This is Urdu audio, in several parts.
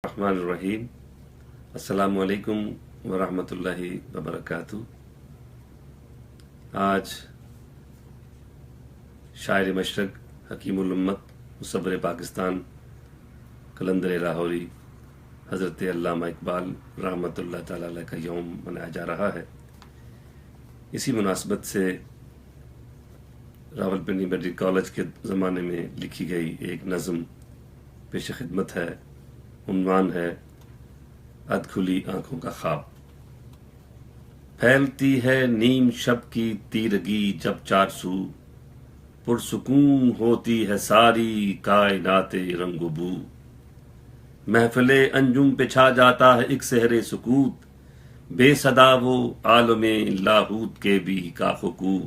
الرحمن الرحیم السلام علیکم ورحمۃ اللہ وبرکاتہ۔ آج شاعر مشرق، حکیم الامت، مصور پاکستان، قلندر لاہوری حضرت علامہ اقبال رحمۃ اللہ تعالی علیہ کا یوم منایا جا رہا ہے۔ اسی مناسبت سے راولپنڈی میڈیکل کالج کے زمانے میں لکھی گئی ایک نظم پیش خدمت ہے۔ عنوان ہے ادھ کھلی آنکھوں کا خواب۔ پھیلتی ہے نیم شب کی تیرگی جب چار سو، پرسکون ہوتی ہے ساری کائنات رنگ و بو۔ محفل انجم پہ چھا جاتا ہے ایک سحر سکوت، بے صدا وہ عالم لاہوت کے بھی کاخ و کو۔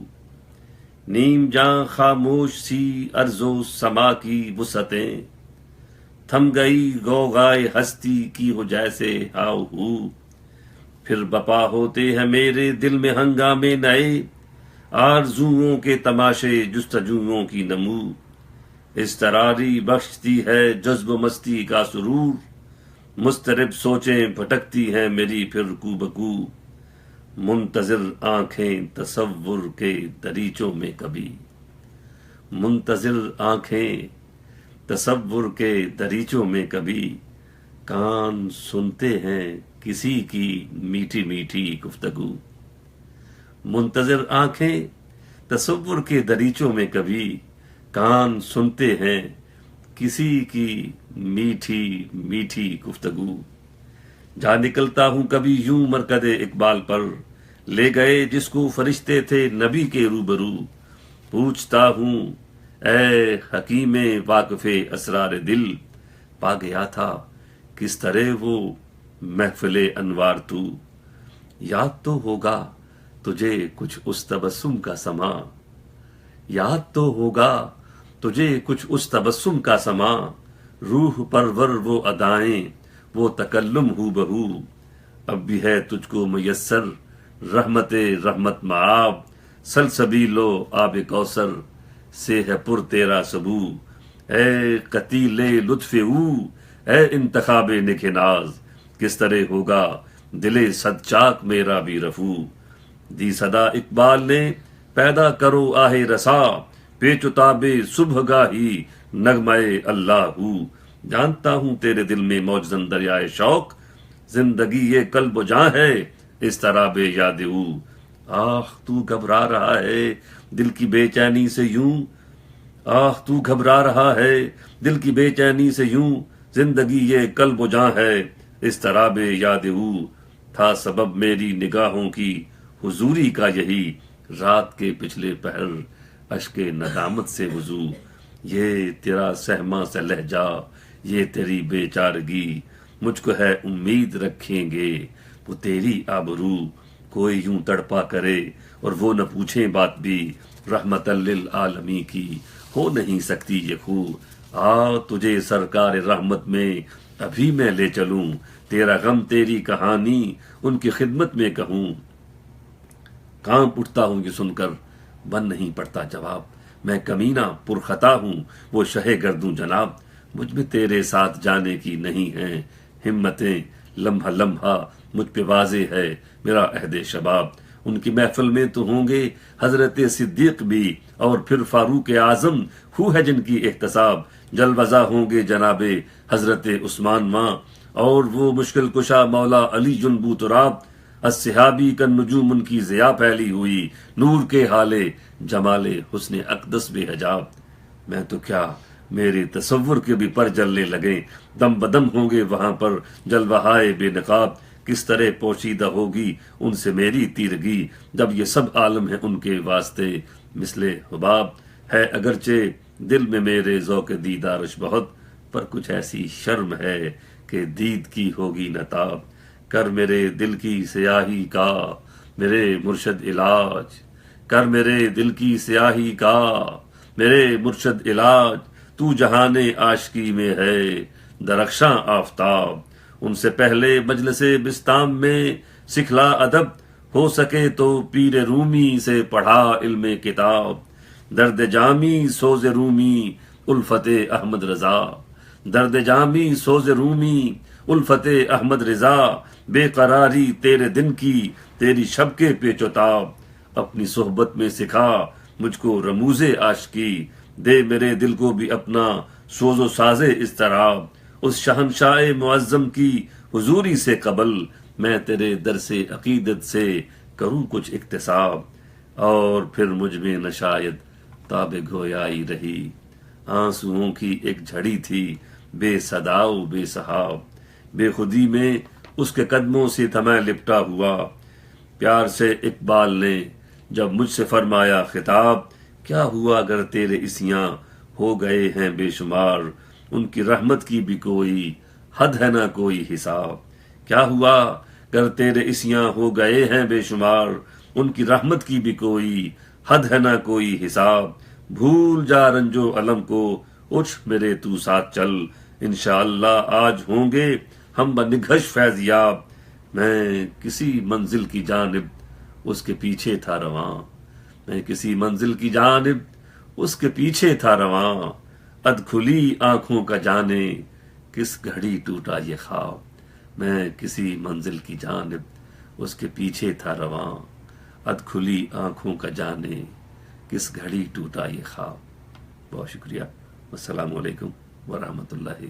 نیم جاں خاموش سی ارض و سما کی وسعتیں، تھم گئی گوگائے ہستی کی ہو جیسے ہاؤ ہو۔ پھر بپا ہوتے ہیں میرے دل میں ہنگامے نئے، آرزوؤں کے تماشے جستجوؤں کی نمو۔ اضطراری بخشتی ہے جذب و مستی کا سرور، مضطرب سوچیں بھٹکتی ہیں میری پھر کو بکو۔ منتظر آنکھیں تصور کے دریچوں میں کبھی، منتظر آنکھیں تصور کے دریچوں میں کبھی، کان سنتے ہیں کسی کی میٹھی میٹھی گفتگو۔ منتظر آنکھیں تصور کے دریچوں میں کبھی، کان سنتے ہیں کسی کی میٹھی میٹھی گفتگو۔ جا نکلتا ہوں کبھی یوں مرکز اقبال پر، لے گئے جس کو فرشتے تھے نبی کے روبرو۔ پوچھتا ہوں اے حکیم واقف اسرار دل، پا گیا تھا کس طرح وہ محفل انوار تو۔ یاد تو ہوگا تجھے کچھ اس تبسم کا سما، یاد تو ہوگا تجھے کچھ اس تبسم کا سما۔ روح پرور وہ ادائیں، وہ تکلم ہو بہو، اب بھی ہے تجھ کو میسر رحمت رحمت معاب۔ سلسبیل و آب کوثر سے ہے پر تیرا سبو، اے قتیل لطف او، اے انتخاب نکھ ناز۔ کس طرح ہوگا دل صد چاک میرا بھی رفو۔ دی صدا اقبال نے پیدا کرو آہ رسا، پیچ تاب صبح گاہی نغمہ اللہ ہو۔ جانتا ہوں تیرے دل میں موجزن دریائے شوق، زندگی یہ قلب و جاں ہے اس طرح بے یاد او۔ آہ تو گھبرا رہا ہے دل کی بے چینی سے یوں، آہ تو گھبرا رہا ہے دل کی بے چینی سے یوں، زندگی یہ قلب و جاں ہے اس طرح بے یاد او۔ تھا سبب میری نگاہوں کی حضوری کا یہی، رات کے پچھلے پہر اشک ندامت سے وضو۔ یہ تیرا سہما سا لہجہ، یہ تیری بے چارگی، مجھ کو ہے امید رکھیں گے وہ تیری آبرو۔ کوئی یوں تڑپا کرے اور وہ نہ پوچھیں بات بھی، رحمت للعالمین کی ہو نہیں سکتی یہ خو۔ آ تجھے سرکار رحمت میں ابھی میں لے چلوں، تیرا غم تیری کہانی ان کی خدمت میں کہوں۔ کانپ اٹھتا ہوں یہ سن کر بن نہیں پڑتا جواب، میں کمینہ پرخطا ہوں وہ شہ گردوں جناب۔ مجھ میں تیرے ساتھ جانے کی نہیں ہیں ہمتیں، لمحہ لمحہ مجھ پہ واضح ہے میرا عہد شباب۔ ان کی محفل میں تو ہوں گے حضرت صدیق بھی، اور پھر فاروق اعظم ہو ہے جن کی احتساب۔ جلوزہ ہوں گے جناب حضرت عثمان ماں، اور وہ مشکل کشا مولا علی جنبو تراب۔ الصحابی کا نجوم ان کی ضیا پھیلی ہوئی، نور کے حالے جمال حسن اقدس بے حجاب۔ میں تو کیا میرے تصور کے بھی پر جلنے لگے، دم بدم ہوں گے وہاں پر جلوہائے بے نقاب۔ کس طرح پوشیدہ ہوگی ان سے میری تیرگی، جب یہ سب عالم ہے ان کے واسطے مثل حباب۔ ہے اگرچہ دل میں میرے ذوق دیدارش بہت، پر کچھ ایسی شرم ہے کہ دید کی ہوگی نتاب۔ کر میرے دل کی سیاہی کا میرے مرشد علاج، کر میرے دل کی سیاہی کا میرے مرشد علاج۔ تو جہان عاشقی میں ہے درخشاں آفتاب، ان سے پہلے مجلس بستام میں سکھلا ادب، ہو سکے تو پیر رومی سے پڑھا علم کتاب۔ درد جامی سوز رومی الفت احمد رضا، درد جامی سوز رومی الفت احمد رضا بے قراری تیرے دن کی تیری شب کے پیچ و تاب اپنی صحبت میں سکھا مجھ کو رموز عاشقی دے میرے دل کو بھی اپنا سوز و ساز اضطراب اس شہنشاہ معظم کی حضوری سے قبل میں تیرے درس عقیدت سے کروں کچھ اکتساب اور پھر مجھ میں نہ شاید تاب گویائی رہی آنسوؤں کی ایک جھڑی تھی بے صداؤ بے صحاب بے خودی میں اس کے قدموں سے تھا میں لپٹا ہوا پیار سے اقبال نے جب مجھ سے فرمایا خطاب کیا ہوا اگر تیرے اسیاں ہو گئے ہیں بے شمار ان کی رحمت کی بھی کوئی حد ہے نہ کوئی حساب کیا ہوا اگر تیرے اسیاں ہو گئے ہیں بے شمار ان کی رحمت کی بھی کوئی حد ہے نہ کوئی حساب بھول جا رنجو علم کو اٹھ میرے تو ساتھ چل انشاءاللہ آج ہوں گے ہم بنگھش فیض یاب میں کسی منزل کی جانب اس کے پیچھے تھا رواں میں کسی منزل کی جانب اس کے پیچھے تھا رواں اد کھلی آنکھوں کا جانے کس گھڑی ٹوٹا یہ خواب میں کسی منزل کی جانب اس کے پیچھے تھا رواں اد کھلی آنکھوں کا جانے کس گھڑی ٹوٹا یہ خواب بہت شکریہ السلام علیکم ورحمۃ اللہ